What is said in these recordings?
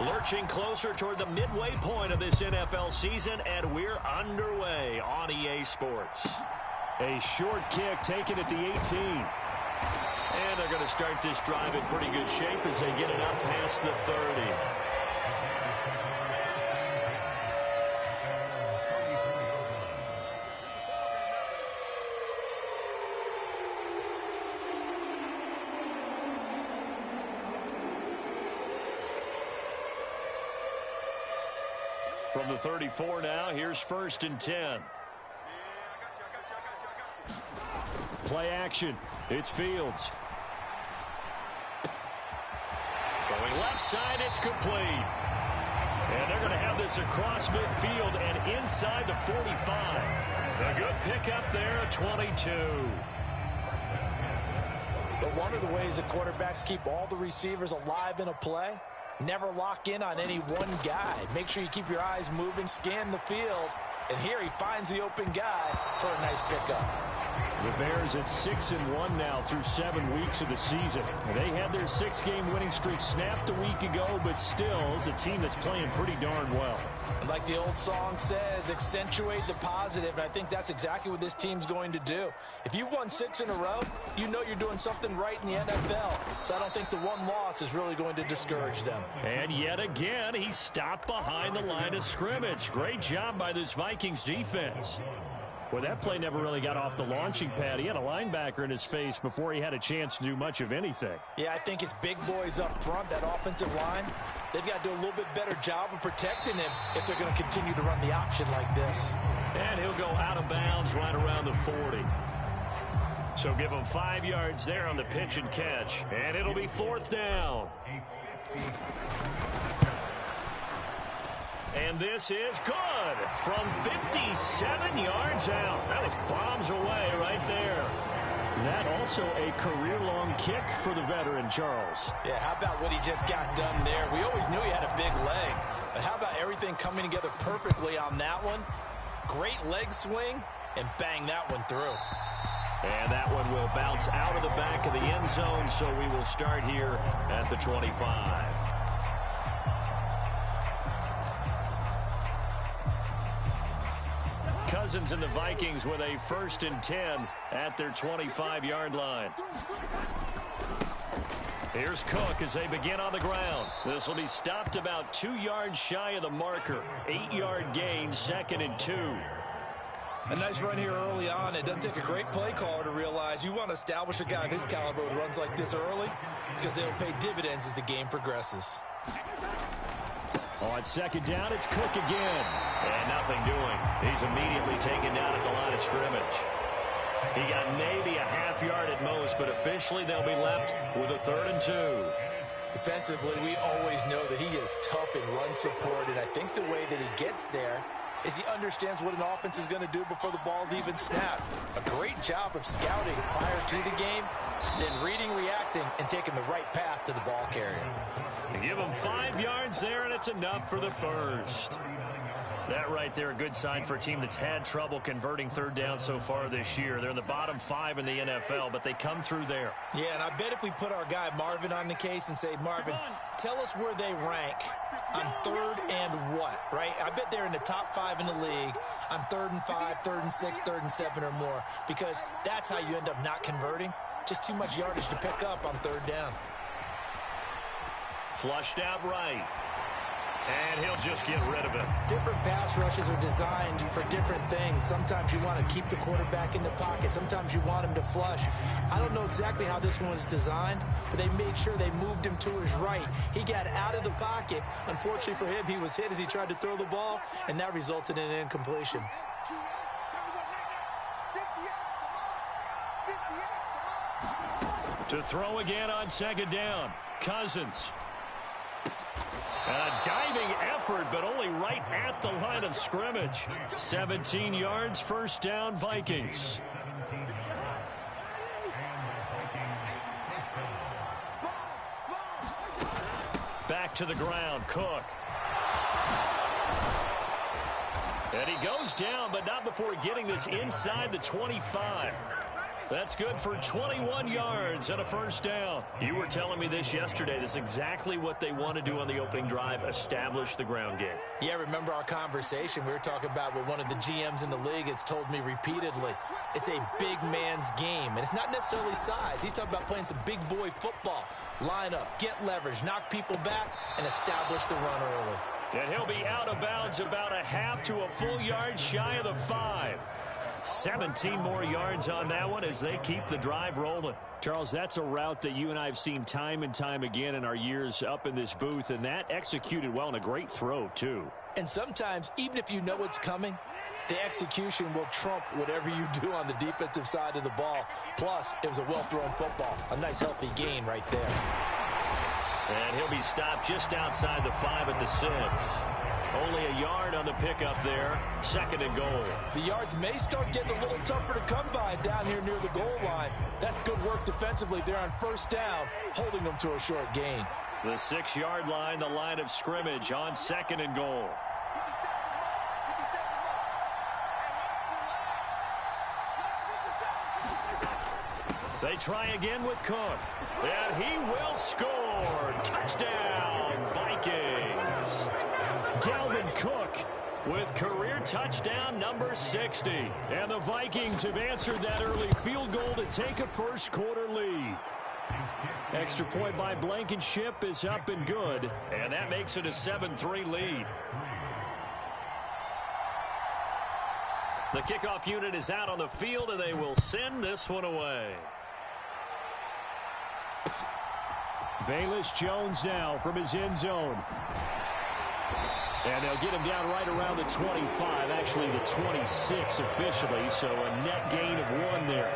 Lurching closer toward the midway point of this NFL season, and we're underway on EA Sports. A short kick taken at the 18. And they're going to start this drive in pretty good shape as they get it up past the 30. From the 34 now, here's 1st and 10. Play action. It's Fields. Throwing left side, it's complete. And they're going to have this across midfield and inside the 45. A good pickup there at 22. But one of the ways the quarterbacks keep all the receivers alive in a play, never lock in on any one guy. Make sure you keep your eyes moving, scan the field. And here he finds the open guy for a nice pickup. The Bears at 6-1 now through 7 weeks of the season. They had their 6-game winning streak snapped a week ago, but still is a team that's playing pretty darn well. And like the old song says, accentuate the positive, and I think that's exactly what this team's going to do. If you've won 6 in a row, you know you're doing something right in the NFL. So I don't think the one loss is really going to discourage them. And yet again, he stopped behind the line of scrimmage. Great job by this Vikings defense. Well, that play never really got off the launching pad. He had a linebacker in his face before he had a chance to do much of anything. Yeah, I think it's big boys up front, that offensive line. They've got to do a little bit better job of protecting him if they're going to continue to run the option like this. And he'll go out of bounds right around the 40. So give him 5 yards there on the pitch and catch. And it'll be 4th down. And this is good from 57 yards out. That was bombs away right there. That also a career-long kick for the veteran, Charles. Yeah, how about what he just got done there? We always knew he had a big leg. But how about everything coming together perfectly on that one? Great leg swing, and bang that one through. And that one will bounce out of the back of the end zone, so we will start here at the 25. Cousins and the Vikings with a 1st and 10 at their 25-yard line. Here's Cook as they begin on the ground. This will be stopped about 2 yards shy of the marker. 8-yard gain, 2nd and 2. A nice run here early on. It doesn't take a great play caller to realize you want to establish a guy of his caliber with runs like this early because they'll pay dividends as the game progresses. On 2nd down, it's Cook again. And nothing doing. He's immediately taken down at the line of scrimmage. He got maybe a half yard at most, but officially they'll be left with a 3rd and 2. Defensively, we always know that he is tough in run support, and I think the way that he gets there is he understands what an offense is going to do before the ball's even snapped. A great job of scouting prior to the game, then reading, reacting, and taking the right path to the ball carrier. They give him 5 yards there, and it's enough for the 1st. That right there, a good sign for a team that's had trouble converting 3rd down so far this year. They're in the bottom 5 in the NFL, but they come through there. Yeah, and I bet if we put our guy Marvin on the case and say, Marvin, tell us where they rank on 3rd and what, right? I bet they're in the top 5 in the league on 3rd and 5, 3rd and 6, 3rd and 7 or more, because that's how you end up not converting. Just too much yardage to pick up on 3rd down. Flushed out right. And he'll just get rid of it. Different pass rushes are designed for different things. Sometimes you want to keep the quarterback in the pocket. Sometimes you want him to flush. I don't know exactly how this one was designed, but they made sure they moved him to his right. He got out of the pocket. Unfortunately for him, he was hit as he tried to throw the ball, and that resulted in an incompletion. To throw again on 2nd down. Cousins. A diving effort, but only right at the line of scrimmage. 17 yards, 1st down, Vikings. Back to the ground, Cook. And he goes down, but not before getting this inside the 25. That's good for 21 yards and a first down. You were telling me this yesterday. This is exactly what they want to do on the opening drive, establish the ground game. Yeah, remember our conversation? We were talking about what one of the GMs in the league has told me repeatedly. It's a big man's game, and it's not necessarily size. He's talking about playing some big boy football. Line up, get leverage, knock people back, and establish the run early. And he'll be out of bounds about a half to a full yard shy of the 5. 17 more yards on that one as they keep the drive rolling. Charles, that's a route that you and I have seen time and time again in our years up in this booth, and that executed well and a great throw, too. And sometimes, even if you know it's coming, the execution will trump whatever you do on the defensive side of the ball. Plus, it was a well-thrown football. A nice, healthy gain right there. And he'll be stopped just outside the 5 at the 6. Only a yard on the pickup there. 2nd and goal. The yards may start getting a little tougher to come by down here near the goal line. That's good work defensively there on first down, holding them to a short gain. The 6-yard line, the line of scrimmage on 2nd and goal. They try again with Cook. And he will score. Touchdown, Vikings. Dalvin Cook with career touchdown number 60. And the Vikings have answered that early field goal to take a first-quarter lead. Extra point by Blankenship is up and good. And that makes it a 7-3 lead. The kickoff unit is out on the field, and they will send this one away. Velus Jones now from his end zone. And they'll get him down right around the 25, actually the 26 officially, so a net gain of 1 there.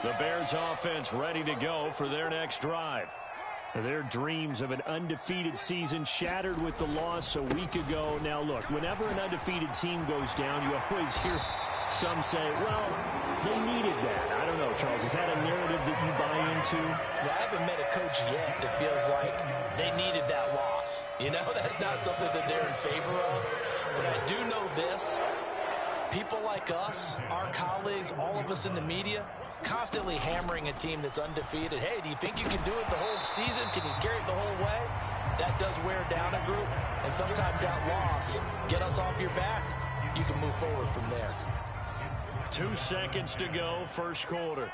The Bears offense ready to go for their next drive. Their dreams of an undefeated season shattered with the loss a week ago. Now, look, whenever an undefeated team goes down, you always hear some say, well, they needed that. I don't know, Charles. Is that a narrative that you buy into? Well, I haven't met a coach yet that feels like they needed that loss. You know, that's not something that they're in favor of. But I do know this. People like us, our colleagues, all of us in the media, constantly hammering a team that's undefeated. Hey, do you think you can do it the whole season? Can you carry it the whole way? That does wear down a group. And sometimes that loss, get us off your back, you can move forward from there. 2 seconds to go, first quarter.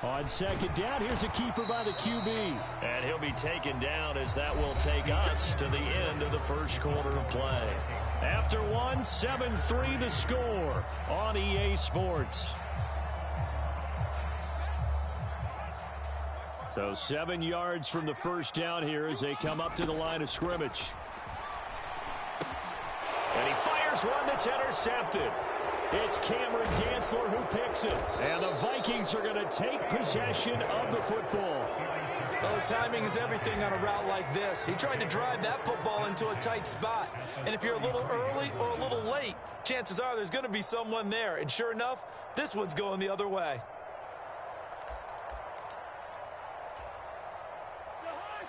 On second down, here's a keeper by the QB. And he'll be taken down as that will take us to the end of the first quarter of play. After 1, 7-3 the score on EA Sports. So 7 yards from the first down here as they come up to the line of scrimmage. And he fires one that's intercepted. It's Cameron Dantzler who picks it. And the Vikings are going to take possession of the football. Well, the timing is everything on a route like this. He tried to drive that football into a tight spot. And if you're a little early or a little late, chances are there's going to be someone there. And sure enough, this one's going the other way.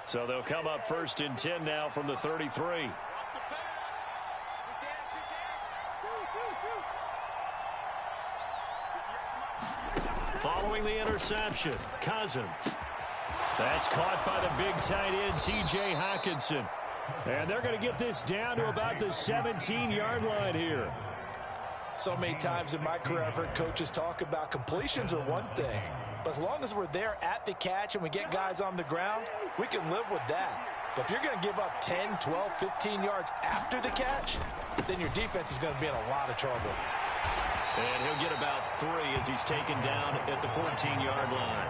So they'll come up 1st and 10 now from the 33. Following the interception, Cousins. That's caught by the big tight end, T.J. Hockenson. And they're going to get this down to about the 17-yard line here. So many times in my career, I've heard coaches talk about completions are one thing. But as long as we're there at the catch and we get guys on the ground, we can live with that. But if you're going to give up 10, 12, 15 yards after the catch, then your defense is going to be in a lot of trouble. And he'll get about 3 as he's taken down at the 14-yard line.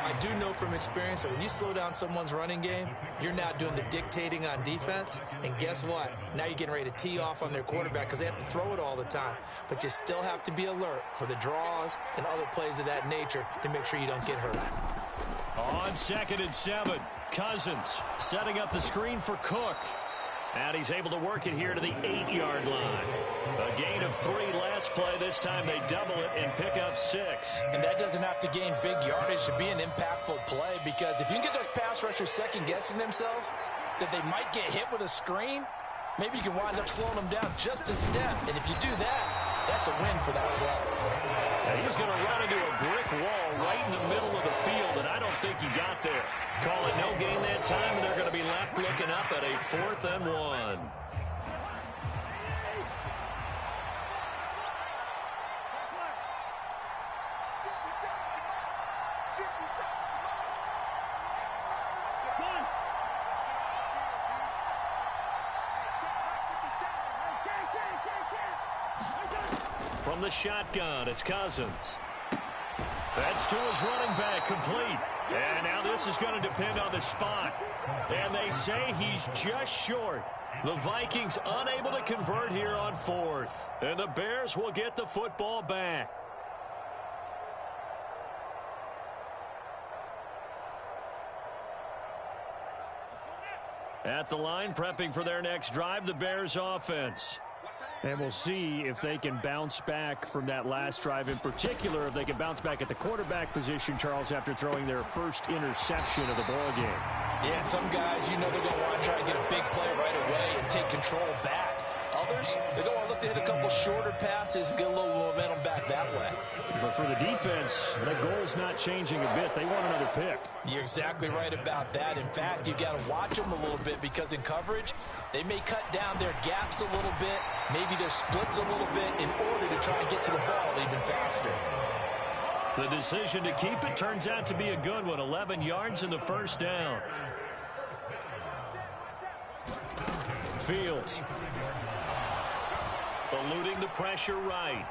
I do know from experience that when you slow down someone's running game, you're now doing the dictating on defense. And guess what? Now you're getting ready to tee off on their quarterback because they have to throw it all the time. But you still have to be alert for the draws and other plays of that nature to make sure you don't get hurt. On 2nd and 7, Cousins setting up the screen for Cook. And he's able to work it here to the 8-yard line. A gain of 3 last play. This time they double it and pick up 6. And that doesn't have to gain big yardage to be an impactful play, because if you can get those pass rushers second-guessing themselves that they might get hit with a screen, Maybe you can wind up slowing them down just a step. And if you do that, that's a win for that play. And he's going to run into a brick wall right in the middle of the field, and I don't think he got there. Call it no gain that time, and they're going to be left looking up at a 4th and 1. From the shotgun, it's Cousins. That's to his running back, complete. And now this is going to depend on the spot. And they say he's just short. The Vikings unable to convert here on 4th. And the Bears will get the football back. At the line, prepping for their next drive, the Bears offense. And we'll see if they can bounce back from that last drive. In particular, if they can bounce back at the quarterback position, Charles, after throwing their first interception of the ball game. Yeah, some guys, you know they're going to want to try and get a big play right away and take control back. Others, they're going to look to hit a couple shorter passes and get a little momentum back that way. But for the defense, that goal's not changing a bit. They want another pick. You're exactly right about that. In fact, you got to watch them a little bit because in coverage, they may cut down their gaps a little bit, maybe their splits a little bit in order to try and get to the ball even faster. The decision to keep it turns out to be a good one. 11 yards in the first down. Fields. Eluding the pressure right.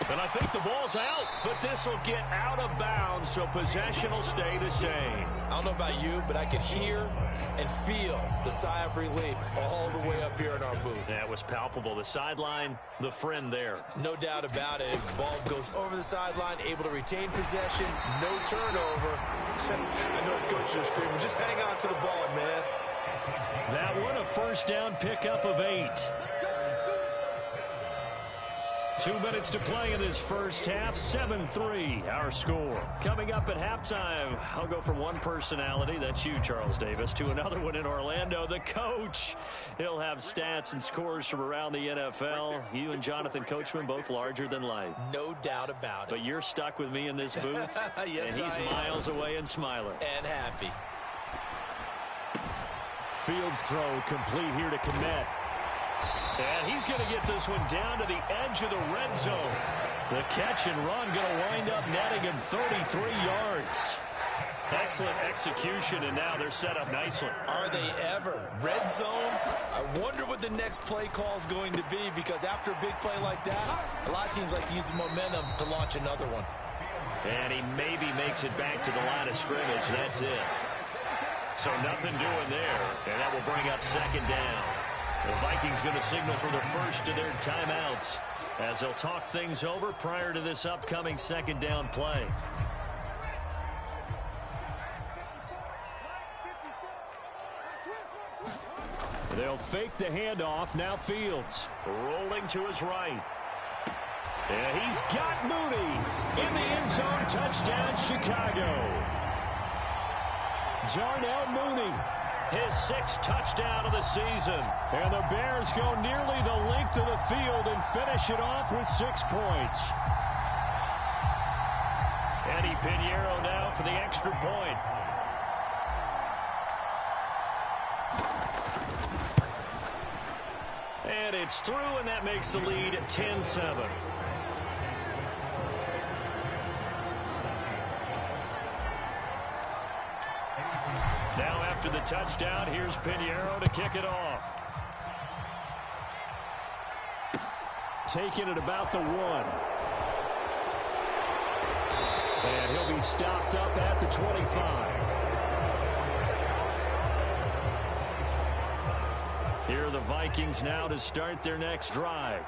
And I think the ball's out, but this will get out of bounds, so possession will stay the same. I don't know about you, but I could hear and feel the sigh of relief all the way up here in our booth. That was palpable. The sideline, the friend there. No doubt about it. Ball goes over the sideline, able to retain possession, no turnover. I know his coaches are screaming, just hang on to the ball, man. That one, a first down pickup of 8. 2 minutes to play in this first half. 7-3, our score. Coming up at halftime, I'll go from one personality, that's you, Charles Davis, to another one in Orlando, the coach. He'll have stats and scores from around the NFL. You and Jonathan Coachman, both larger than life. No doubt about it. But you're stuck with me in this booth, yes, and he's miles away and smiling. And happy. Fields throw complete here to Kmet. And he's going to get this one down to the edge of the red zone. The catch and run going to wind up netting him 33 yards. Excellent execution, and now they're set up nicely. Are they ever? Red zone? I wonder what the next play call is going to be, because after a big play like that, a lot of teams like to use the momentum to launch another one. And he maybe makes it back to the line of scrimmage. That's it. So nothing doing there, and that will bring up second down. The Vikings going to signal for the first of their timeouts as they'll talk things over prior to this upcoming second down play. They'll fake the handoff. Now Fields. Rolling to his right. And he's got Mooney in the end zone. Touchdown, Chicago. Darnell Mooney. His 6th touchdown of the season. And the Bears go nearly the length of the field and finish it off with 6 points. Eddie Pinheiro now for the extra point. And it's through, and that makes the lead 10-7. Now after the touchdown, here's Pinheiro to kick it off. Taking it about the 1. And he'll be stopped up at the 25. Here are the Vikings now to start their next drive.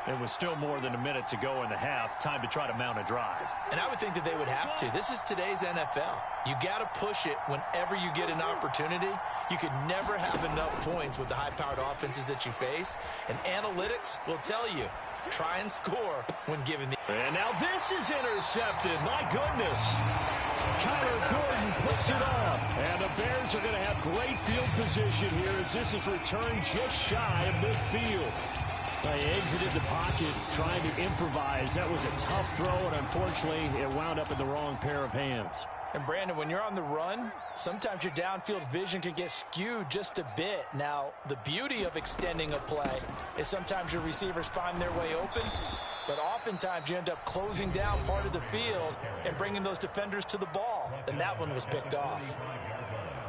It was still more than a minute to go in the half. Time to try to mount a drive. And I would think that they would have to. This is today's NFL. You got to push it whenever you get an opportunity. You could never have enough points with the high-powered offenses that you face. And analytics will tell you, try and score when given the... And now this is intercepted. My goodness. Kyler Gordon puts it off. And the Bears are going to have great field position here as this is returned just shy of midfield. They exited the pocket trying to improvise. That was a tough throw, and unfortunately, it wound up in the wrong pair of hands. And, Brandon, when you're on the run, sometimes your downfield vision can get skewed just a bit. Now, the beauty of extending a play is sometimes your receivers find their way open, but oftentimes you end up closing down part of the field and bringing those defenders to the ball, and that one was picked off.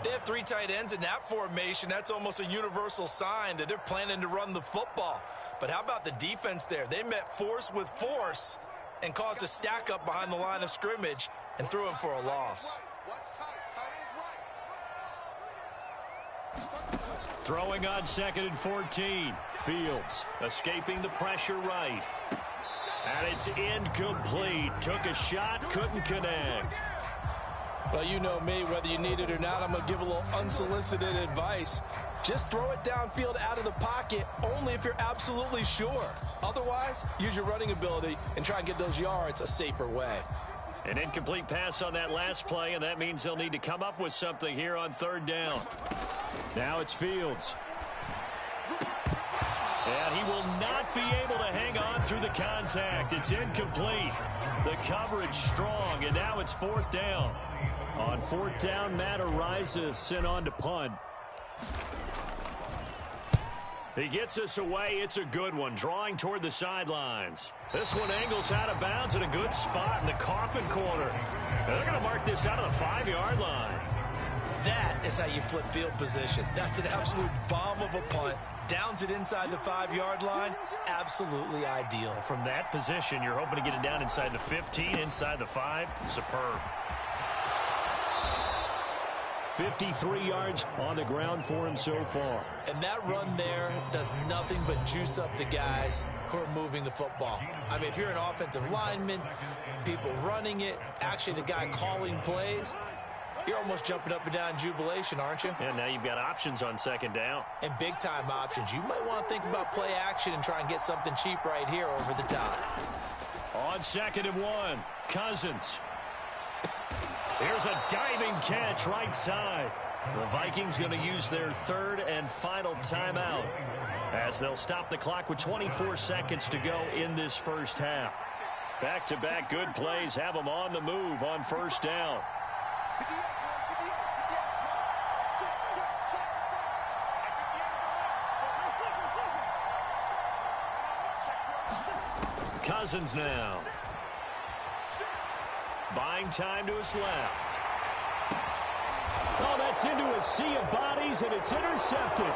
They have 3 tight ends in that formation. That's almost a universal sign that they're planning to run the football. But how about the defense there? They met force with force and caused a stack up behind the line of scrimmage and threw him for a loss. Throwing on 2nd and 14. Fields escaping the pressure right. And it's incomplete. Took a shot, couldn't connect. Well, you know me, whether you need it or not, I'm going to give a little unsolicited advice. Just throw it downfield out of the pocket only if you're absolutely sure. Otherwise, use your running ability and try and get those yards a safer way. An incomplete pass on that last play, and that means they'll need to come up with something here on 3rd down. Now it's Fields. And he will not be able to hang on through the contact. It's incomplete. The coverage strong, and now it's 4th down. On 4th down, Matt Ariza sent on to punt. He gets us away. It's a good one, drawing toward the sidelines. This one angles out of bounds in a good spot in the coffin corner. They're going to mark this out of the 5-yard line. That is how you flip field position. That's an absolute bomb of a punt. Downs it inside the 5-yard line. Absolutely ideal. From that position, you're hoping to get it down inside the 15, inside the 5. Superb. 53 yards on the ground for him so far. And that run there does nothing but juice up the guys who are moving the football. I mean, if you're an offensive lineman, people running it, actually the guy calling plays, you're almost jumping up and down in jubilation, aren't you? And now you've got options on 2nd down. And big-time options. You might want to think about play action and try and get something cheap right here over the top. On 2nd and 1, Cousins. Here's a diving catch right side. The Vikings going to use their 3rd and final timeout as they'll stop the clock with 24 seconds to go in this first half. Back-to-back good plays have them on the move on 1st down. Cousins now. Buying time to his left. Oh, that's into a sea of bodies, and it's intercepted.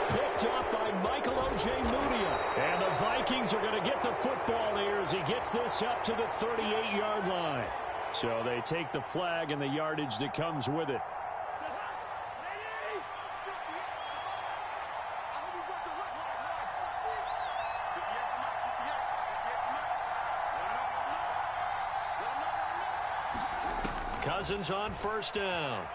Picked up by Michael Ojemudia. And the Vikings are going to get the football here as he gets this up to the 38-yard line. So they take the flag and the yardage that comes with it. Cousins on 1st down.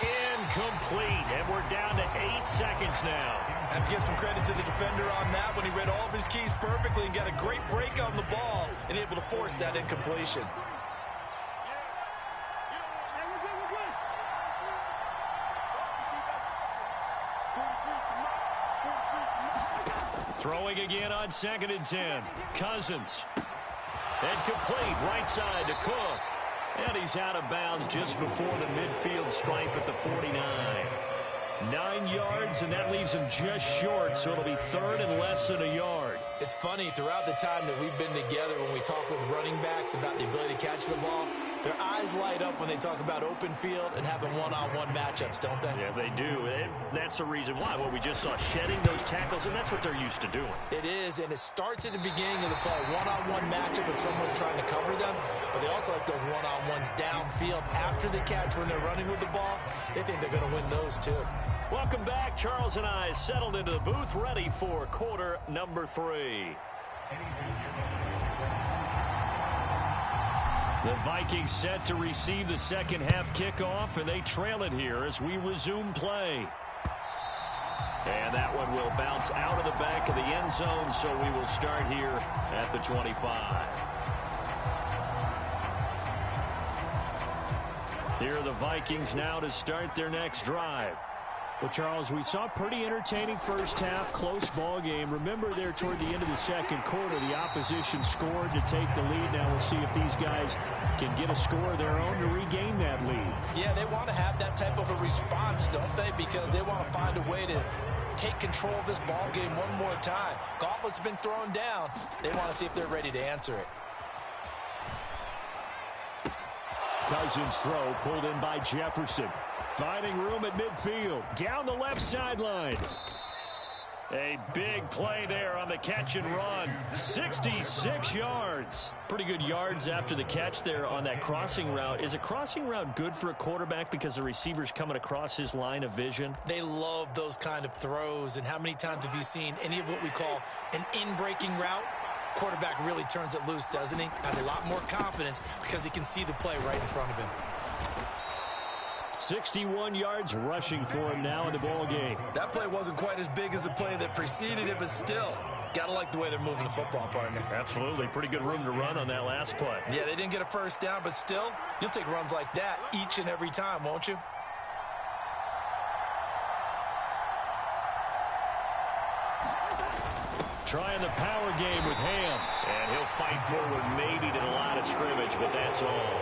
Incomplete, and we're down to 8 seconds now. I have to give some credit to the defender on that when he read all of his keys perfectly and got a great break on the ball and able to force that incompletion. Throwing again on 2nd and 10. Cousins. And complete, right side to Cook. And he's out of bounds just before the midfield stripe at the 49. 9 yards, and that leaves him just short, so it'll be 3rd and less than a yard. It's funny, throughout the time that we've been together, when we talk with running backs about the ability to catch the ball, their eyes light up when they talk about open field and having one-on-one matchups, don't they? Yeah, they do. That's the reason why. Well, we just saw shedding those tackles, and that's what they're used to doing. It is, and it starts at the beginning of the play. One-on-one matchup with someone trying to cover them, but they also like those one-on-ones downfield after the catch when they're running with the ball. They think they're going to win those, too. Welcome back. Charles and I settled into the booth, ready for quarter number 3. The Vikings set to receive the second half kickoff, and they trail it here as we resume play. And that one will bounce out of the back of the end zone, so we will start here at the 25. Here are the Vikings now to start their next drive. Well, Charles, we saw a pretty entertaining first half, close ball game. Remember there toward the end of the second quarter, the opposition scored to take the lead. Now we'll see if these guys can get a score of their own to regain that lead. Yeah, they want to have that type of a response, don't they? Because they want to find a way to take control of this ball game one more time. Gauntlet's been thrown down. They want to see if they're ready to answer it. Cousins' throw pulled in by Jefferson. Finding room at midfield. Down the left sideline. A big play there on the catch and run. 66 yards. Pretty good yards after the catch there on that crossing route. Is a crossing route good for a quarterback because the receiver's coming across his line of vision? They love those kind of throws. And how many times have you seen any of what we call an in-breaking route? Quarterback really turns it loose, doesn't he? Has a lot more confidence because he can see the play right in front of him. 61 yards rushing for him now in the ball game. That play wasn't quite as big as the play that preceded it, but still, gotta like the way they're moving the football, partner. Absolutely. Pretty good room to run on that last play. Yeah, they didn't get a first down, but still, you'll take runs like that each and every time, won't you? Trying the power game with Ham. And he'll fight forward maybe to the line of scrimmage, but that's all.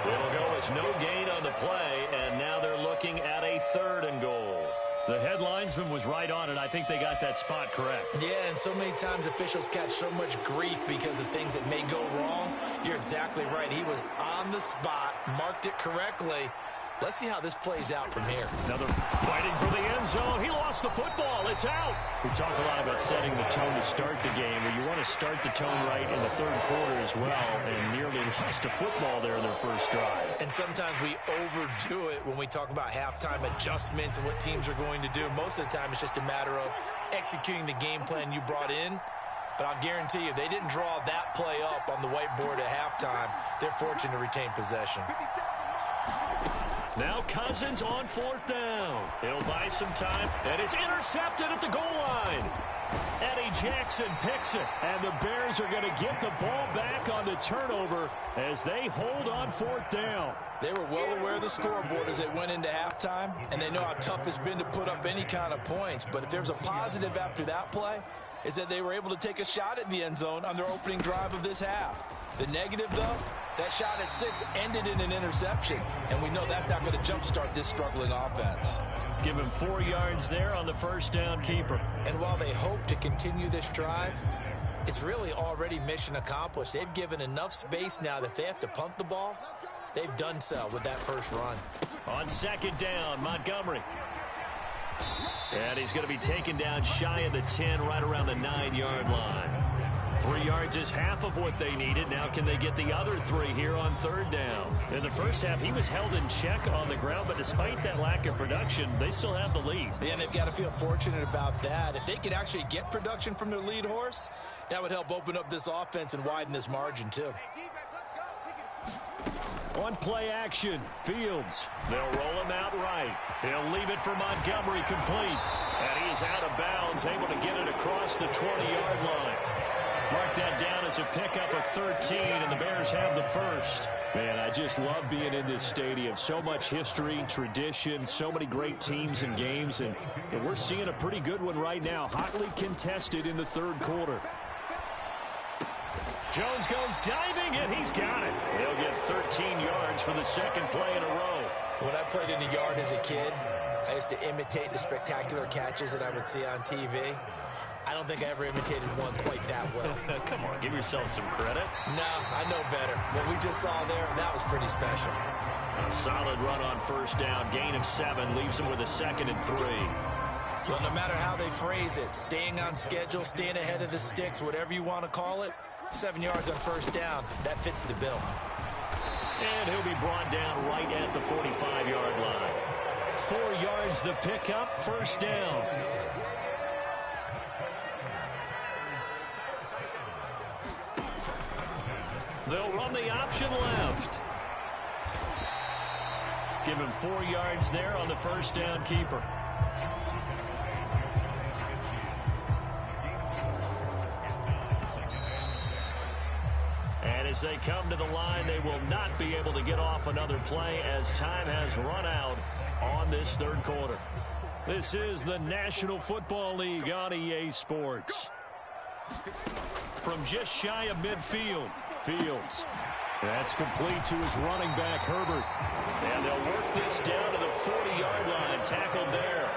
It'll go as no gain on the play, and now they're looking at a 3rd and goal. The headlinesman was right on it. I think they got that spot correct. Yeah, and so many times officials catch so much grief because of things that may go wrong. You're exactly right. He was on the spot, marked it correctly. Let's see how this plays out from here. Another fighting for the end zone. He lost the football. It's out. We talk a lot about setting the tone to start the game. Well, you want to start the tone right in the 3rd quarter as well, and nearly lost a football there in their first drive. And sometimes we overdo it when we talk about halftime adjustments and what teams are going to do. Most of the time, it's just a matter of executing the game plan you brought in. But I'll guarantee you, they didn't draw that play up on the whiteboard at halftime. They're fortunate to retain possession. Now Cousins on 4th down. He'll buy some time, and it's intercepted at the goal line. Eddie Jackson picks it, and the Bears are going to get the ball back on the turnover as they hold on 4th down. They were well aware of the scoreboard as they went into halftime, and they know how tough it's been to put up any kind of points. But if there's a positive after that play, is that they were able to take a shot at the end zone on their opening drive of this half. The negative, though, that shot at 6 ended in an interception, and we know that's not going to jumpstart this struggling offense. Give him 4 yards there on the first down keeper. And while they hope to continue this drive, it's really already mission accomplished. They've given enough space now that if they have to punt the ball, they've done so with that first run. On 2nd down, Montgomery. And he's going to be taken down shy of the 10, right around the 9-yard line. 3 yards is half of what they needed. Now can they get the other 3 here on 3rd down? In the first half, he was held in check on the ground, but despite that lack of production, they still have the lead. Yeah, and they've got to feel fortunate about that. If they could actually get production from their lead horse, that would help open up this offense and widen this margin, too. On play action, Fields. They'll roll him out right. He'll leave it for Montgomery complete. And he's out of bounds, able to get it across the 20-yard line. Mark that down as a pickup of 13, and the Bears have the first. Man, I just love being in this stadium. So much history, tradition, so many great teams and games, and we're seeing a pretty good one right now. Hotly contested in the 3rd quarter. Jones goes diving, and he's got it. He'll get 13 yards for the 2nd play in a row. When I played in the yard as a kid, I used to imitate the spectacular catches that I would see on TV. I don't think I ever imitated one quite that well. Come on, give yourself some credit. No, I know better. What we just saw there, that was pretty special. A solid run on 1st down, gain of 7, leaves them with a 2nd and 3. Well, no matter how they phrase it, staying on schedule, staying ahead of the sticks, whatever you want to call it, 7 yards on 1st down, that fits the bill. And he'll be brought down right at the 45-yard line. 4 yards the pickup, 1st down. They'll run the option left. Give him 4 yards there on the 1st down keeper. And as they come to the line, they will not be able to get off another play as time has run out on this third quarter. This is the National Football League on EA Sports. From just shy of midfield, Fields. That's complete to his running back, Herbert. And they'll work this down to the 40-yard line, tackled there.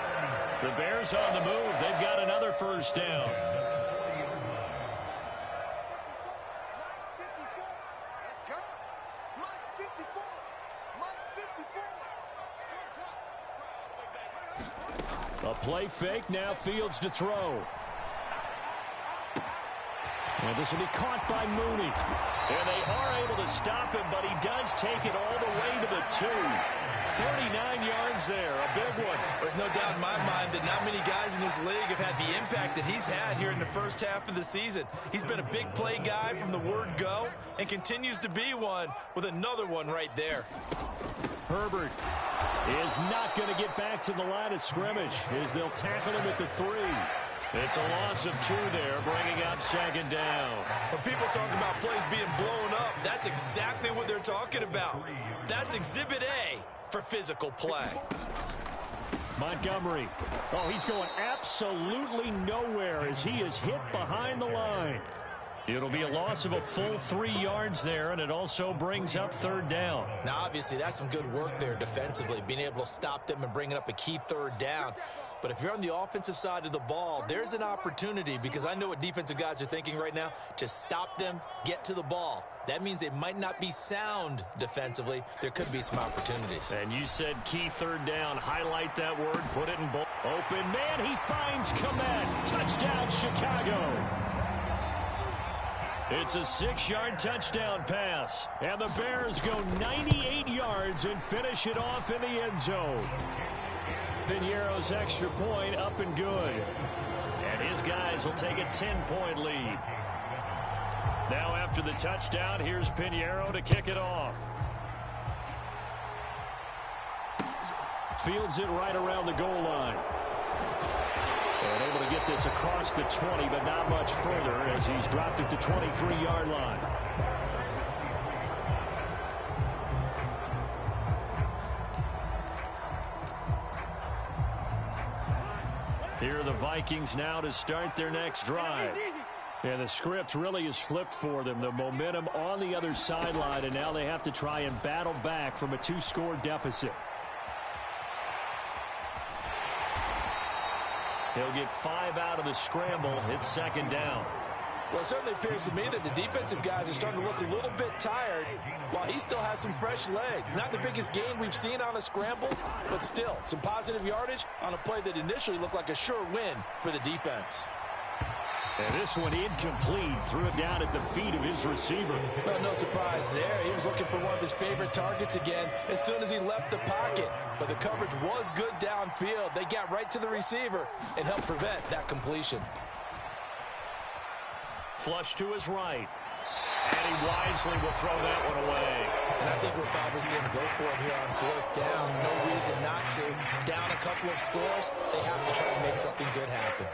The Bears on the move. They've got another first down. A play fake, now Fields to throw. And this will be caught by Mooney. And they are able to stop him, but he does take it all the way to the 2. 39 yards there, a big one. There's no doubt in my mind that not many guys in this league have had the impact that he's had here in the first half of the season. He's been a big play guy from the word go and continues to be one with another one right there. Herbert is not going to get back to the line of scrimmage as they'll tackle him at the 3. It's a loss of 2 there, bringing up second down. When people talk about plays being blown up, that's exactly what they're talking about. That's Exhibit A for physical play. Montgomery. Oh, he's going absolutely nowhere as he is hit behind the line. It'll be a loss of a full 3 yards there, and it also brings up third down. Now, obviously, that's some good work there defensively, being able to stop them and bringing up a key third down. But if you're on the offensive side of the ball, there's an opportunity, because I know what defensive guys are thinking right now, to stop them, get to the ball. That means they might not be sound defensively. There could be some opportunities. And you said key third down. Highlight that word. Put it in bold. Open man. He finds Komet. Touchdown, Chicago. It's a 6-yard touchdown pass. And the Bears go 98 yards and finish it off in the end zone. Piñeiro's extra point up and good. And his guys will take a 10-point lead. Now after the touchdown, here's Piñeiro to kick it off. Fields it right around the goal line. And able to get this across the 20, but not much further as he's dropped at the 23-yard line. Here are the Vikings now to start their next drive. And the script really is flipped for them. The momentum on the other sideline, and now they have to try and battle back from a 2-score deficit. He'll get 5 out of the scramble. It's second down. Well, it certainly appears to me that the defensive guys are starting to look a little bit tired while he still has some fresh legs. Not the biggest gain we've seen on a scramble, but still some positive yardage on a play that initially looked like a sure win for the defense. And this one incomplete. Threw it down at the feet of his receiver. Well, no surprise there. He was looking for one of his favorite targets again as soon as he left the pocket. But the coverage was good downfield. They got right to the receiver and helped prevent that completion. Flush to his right. And he wisely will throw that one away. And I think we'll probably see him go for it here on fourth down. No reason not to. Down a couple of scores, they have to try and make something good happen.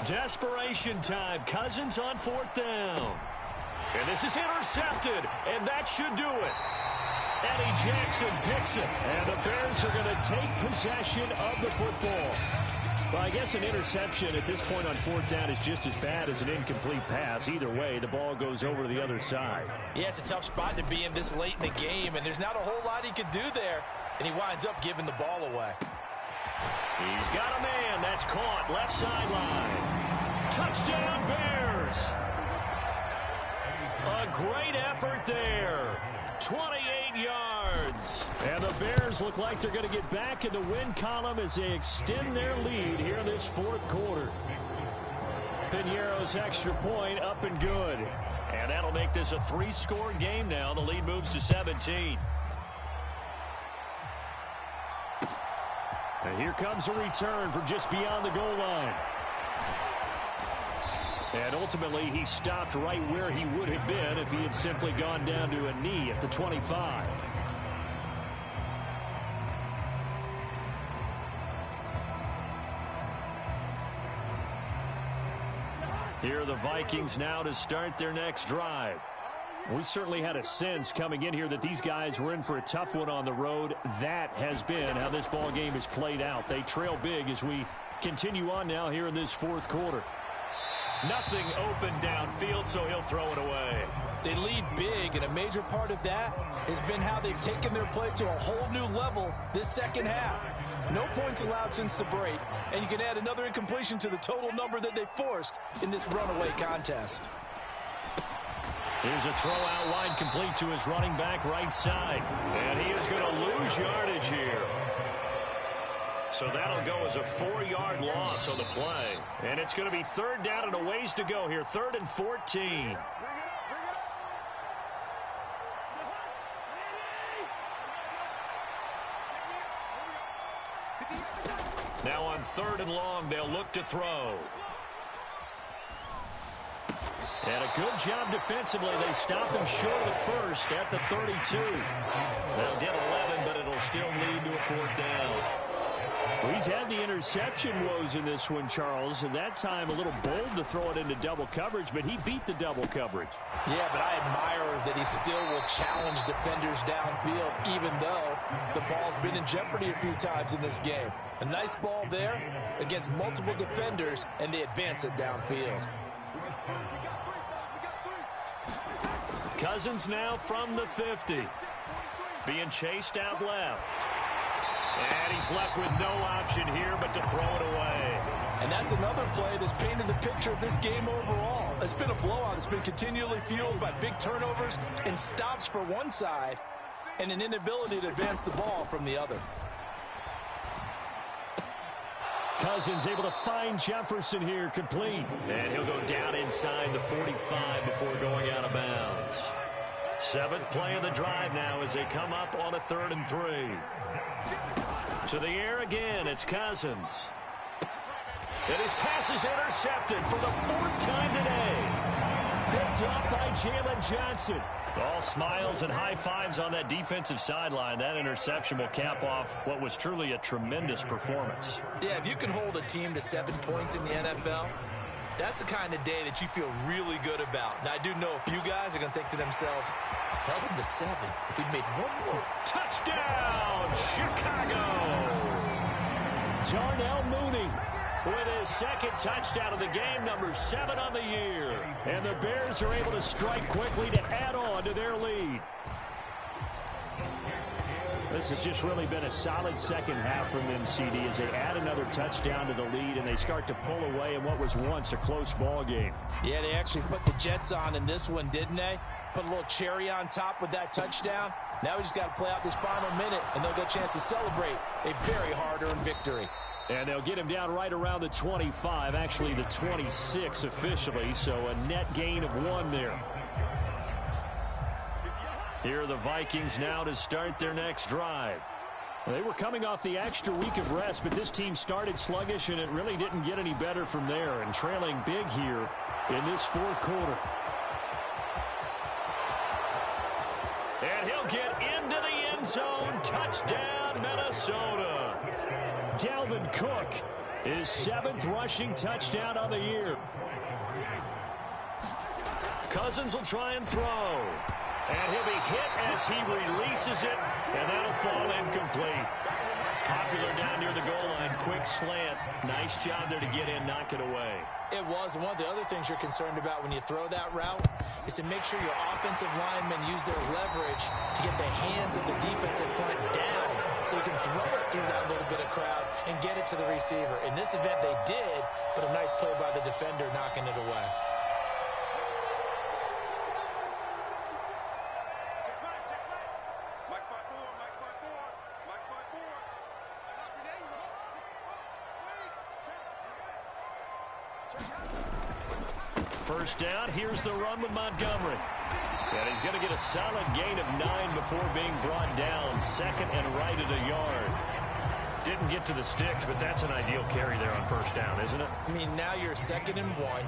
Desperation time. Cousins on fourth down. And this is intercepted. And that should do it. Eddie Jackson picks it. And the Bears are going to take possession of the football. Well, I guess an interception at this point on fourth down is just as bad as an incomplete pass. Either way, the ball goes over to the other side. Yeah, it's a tough spot to be in this late in the game, and there's not a whole lot he could do there, and he winds up giving the ball away. He's got a man. That's caught. Left sideline. Touchdown, Bears. A great effort there. 28 yards. And the Bears look like they're going to get back in the win column as they extend their lead here in this fourth quarter. Piñeiro's extra point up and good. And that'll make this a 3-score game now. The lead moves to 17. And here comes a return from just beyond the goal line. And ultimately, he stopped right where he would have been if he had simply gone down to a knee at the 25. Here are the Vikings now to start their next drive. We certainly had a sense coming in here that these guys were in for a tough one on the road. That has been how this ball game is played out. They trail big as we continue on now here in this fourth quarter. Nothing open downfield, so he'll throw it away. They lead big, and a major part of that has been how they've taken their play to a whole new level this second half. No points allowed since the break, and you can add another incompletion to the total number that they forced in this runaway contest. Here's a throw out wide, complete to his running back right side. And he is going to lose yardage here. So that'll go as a 4-yard loss on the play. And it's going to be third down and a ways to go here. 3rd and 14. Now on 3rd and long, they'll look to throw. And a good job defensively. They stop him short of the first at the 32. They'll get 11, but it'll still lead to a 4th down. Well, he's had the interception woes in this one, Charles, and that time a little bold to throw it into double coverage, but he beat the double coverage. Yeah, but I admire that he still will challenge defenders downfield, even though the ball's been in jeopardy a few times in this game. A nice ball there against multiple defenders, and they advance it downfield. Cousins now from the 50. Being chased out left. And he's left with no option here but to throw it away. And that's another play that's painted the picture of this game overall. It's been a blowout. It's been continually fueled by big turnovers and stops for one side and an inability to advance the ball from the other. Cousins able to find Jefferson here, complete. And he'll go down inside the 45 before going out of bounds. 7th play of the drive now as they come up on a 3rd and 3. To the air again, it's Cousins. And his pass is intercepted for the 4th time today. Picked up by Jalen Johnson. All smiles and high fives on that defensive sideline. That interception will cap off what was truly a tremendous performance. Yeah, if you can hold a team to 7 points in the NFL, that's the kind of day that you feel really good about. Now, I do know a few guys are going to think to themselves, held him to 7 if he'd made one more. Touchdown, Chicago! Darnell Mooney with his 2nd touchdown of the game, number 7 on the year. And the Bears are able to strike quickly to add on to their lead. This has just really been a solid second half from them, CD, as they add another touchdown to the lead and they start to pull away in what was once a close ball game. Yeah, they actually put the Jets on in this one, didn't they? Put a little cherry on top with that touchdown. Now we just got to play out this final minute, and they'll get a chance to celebrate a very hard-earned victory. And they'll get him down right around the 25, actually the 26 officially, so a net gain of 1 there. Here are the Vikings now to start their next drive. They were coming off the extra week of rest, but this team started sluggish, and it really didn't get any better from there, and trailing big here in this 4th quarter. And he'll get into the end zone. Touchdown, Minnesota. Dalvin Cook, his 7th rushing touchdown on the year. Cousins will try and throw. And he'll be hit as he releases it, and that'll fall incomplete. Popular down near the goal line, quick slant. Nice job there to get in, knock it away. It was, and one of the other things you're concerned about when you throw that route is to make sure your offensive linemen use their leverage to get the hands of the defensive front down so you can throw it through that little bit of crowd and get it to the receiver. In this event, they did, but a nice play by the defender knocking it away. First down, here's the run with Montgomery. And he's going to get a solid gain of 9 before being brought down. 2nd and right at a yard. Didn't get to the sticks, but that's an ideal carry there on first down, isn't it? I mean, now you're 2nd and 1.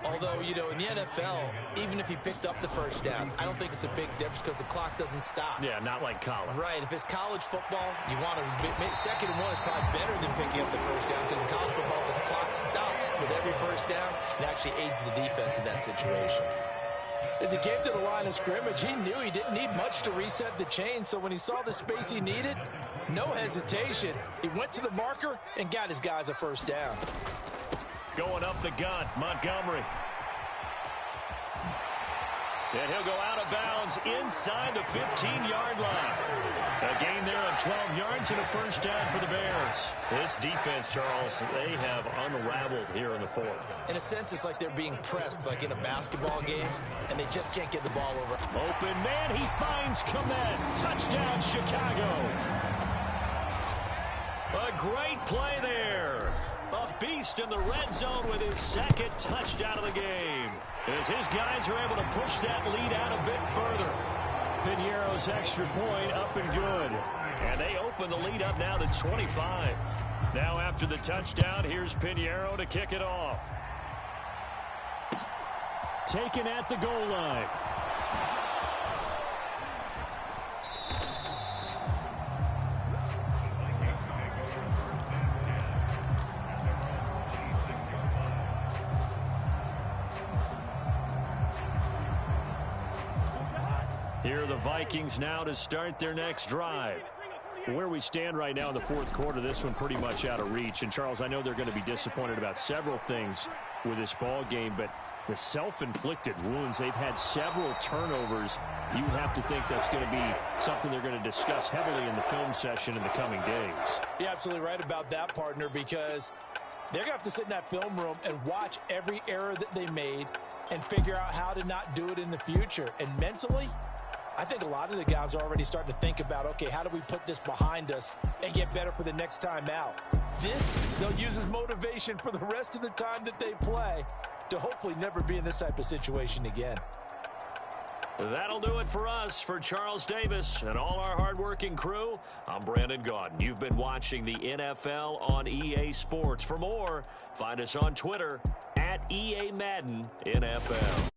Although, you know, in the NFL, even if he picked up the first down, I don't think it's a big difference because the clock doesn't stop. Yeah, not like college. Right. If it's college football, you want to second and one is probably better than picking up the first down because in college football, the clock stops with every first down. It actually aids the defense in that situation. As he came to the line of scrimmage, he knew he didn't need much to reset the chain, so when he saw the space he needed, no hesitation. He went to the marker and got his guys a first down. Going up the gun, Montgomery. And he'll go out of bounds inside the 15-yard line. A gain there of 12 yards and a first down for the Bears. This defense, Charles, they have unraveled here in the fourth. In a sense, it's like they're being pressed, like in a basketball game, and they just can't get the ball over. Open man, he finds Komet. Touchdown, Chicago. A great play there. A beast in the red zone with his second touchdown of the game. As his guys are able to push that lead out a bit further. Piñeiro's extra point up and good. And they open the lead up now to 25. Now after the touchdown, here's Piñeiro to kick it off. Taken at the goal line. Here are the Vikings now to start their next drive. Where we stand right now in the fourth quarter, this one pretty much out of reach. And, Charles, I know they're going to be disappointed about several things with this ball game, but the self-inflicted wounds, they've had several turnovers. You have to think that's going to be something they're going to discuss heavily in the film session in the coming days. You're absolutely right about that, partner, because they're going to have to sit in that film room and watch every error that they made and figure out how to not do it in the future. And mentally, I think a lot of the guys are already starting to think about, okay, how do we put this behind us and get better for the next time out? This, they'll use as motivation for the rest of the time that they play to hopefully never be in this type of situation again. That'll do it for us. For Charles Davis and all our hardworking crew, I'm Brandon Gaudin. You've been watching the NFL on EA Sports. For more, find us on Twitter @EA Madden NFL.